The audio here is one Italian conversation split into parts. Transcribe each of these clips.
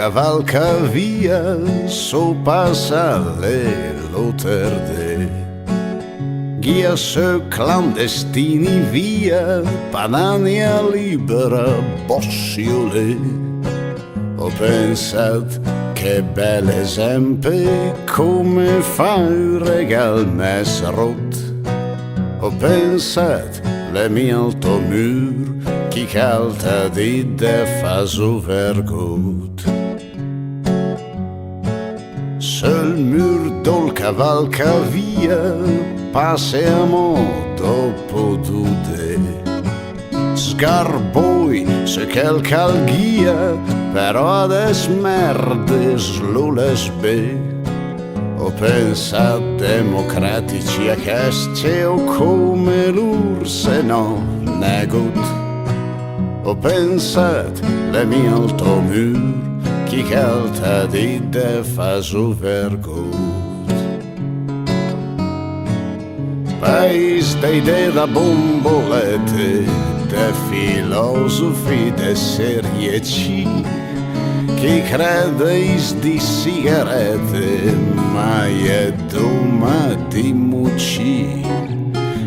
cavalcavia so passa lo Pèrde. Ghia se clandestini via, Padania libera, bossiole. Ho pensato che bel esempio, come fa il regal mes rot. Ho pensato le mie alto mur, chi calta di de fa su vergut. Sul mur del cavalcavia passiamo dopo dude. Scarboi se quel calghia, però adesso merde slulesbe. Ho pensato democratici a che o come lur se no negut. Ho pensato le mie alto mur, chi calta di de fa su vergut. Paese de idee da bombolette, de filosofi de serie C, chi crede di sigarette, ma è doma di mucci,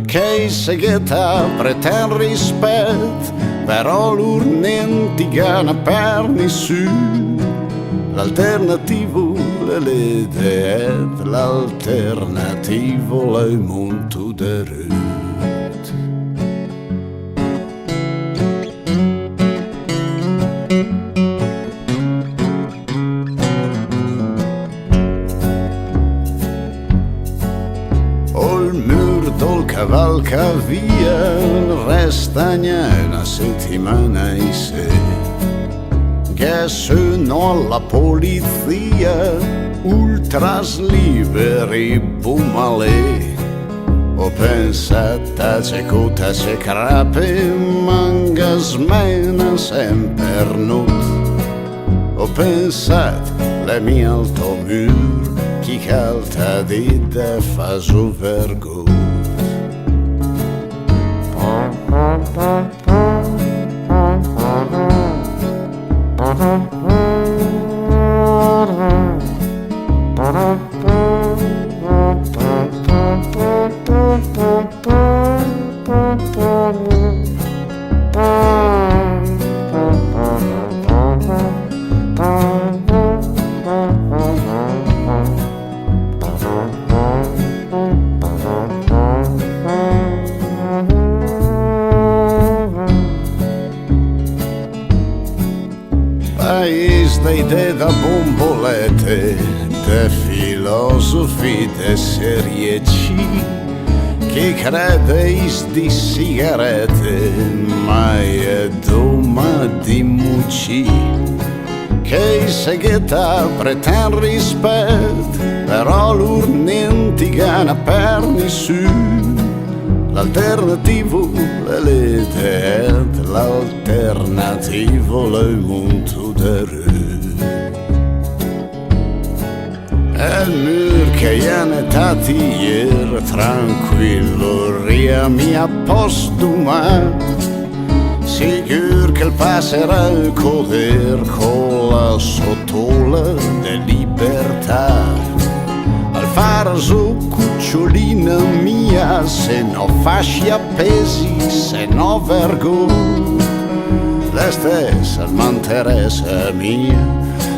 che seghetta pretende rispetto, però lur niente gana per nessuno. L'alternativo l'idea, l'alternativo è il mondo de rut. O il mur del cavalcavia resta una settimana in sé. Che sono la polizia, ultras liberi bumale. Ho pensato a cecuta se crape, manga smena sempre nut. Ho pensato le mie alto mur, chi calta di de fa su vergut. Paese de idee da bombolette, de filosofi de serie C, chi crede di sigarette, ma è doma di mucci, che seghetta pretende rispetto, però lur niente gana per nessuno. L'alternativo l'idea, l'alternativo è il mondo de rut. E il mur che ieri tati ieri, tranquillo, riami a postuma. Sicur che il passerà coder con la sottola de libertà. Al fare su cucciolina mia, se no fasci appesi, se no vergogna. La stessa manteressa mia,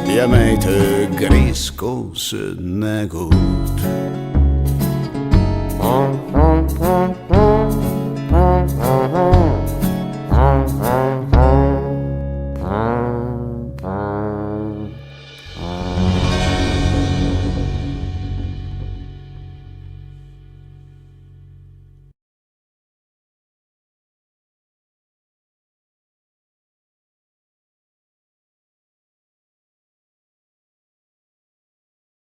di a me te grisco se negut.